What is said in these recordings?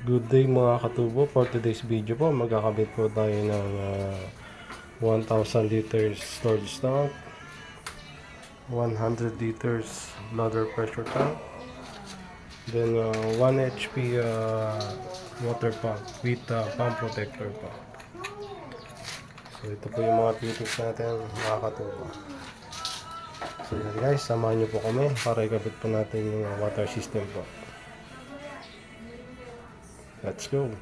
Good day mga katubo. For today's video po, magkakabit po tayo ng 1,000 liters storage tank, 100 liters bladder pressure tank, then 1 HP water pump with pump protector po. So ito po yung mga fittings natin mga katubo. So yan guys, samahan nyo po kami para ikabit po natin yung water system po. Let's go.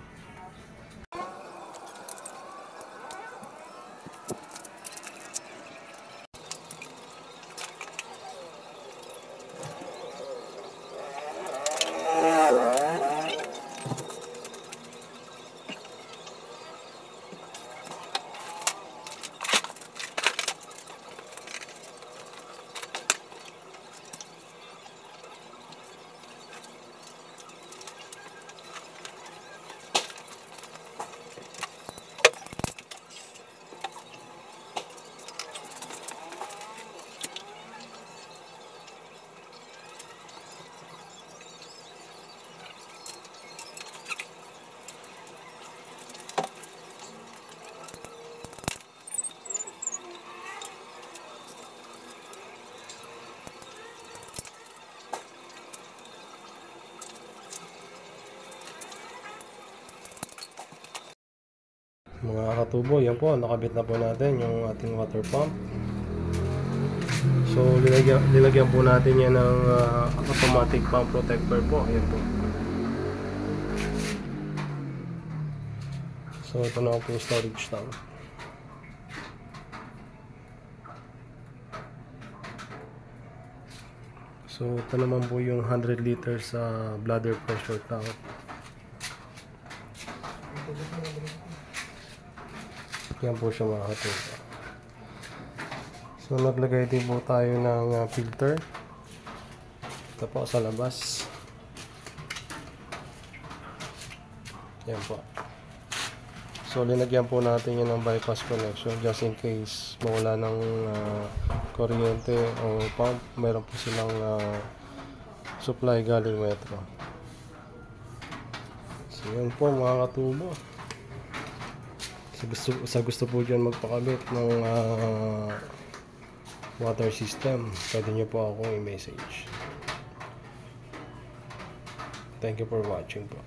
Mga katubo, yan po, nakabit na po natin yung ating water pump. So nilagyan po natin yan ng automatic pump protector po. Ayan po. So ito na po yung storage tank. So ito naman po yung 100 liters bladder pressure tank. Yan po siya mga katubo. So naglagay din po tayo ng filter. Ito po sa labas. Yan po. So linagyan po natin yan ng bypass connection just in case mawala ng kuryente o pump. Meron po silang supply galing metro. So yan po mga katubo. Sa gusto po dyan magpakabit ng water system, pwede nyo po akong i-message. Thank you for watching po.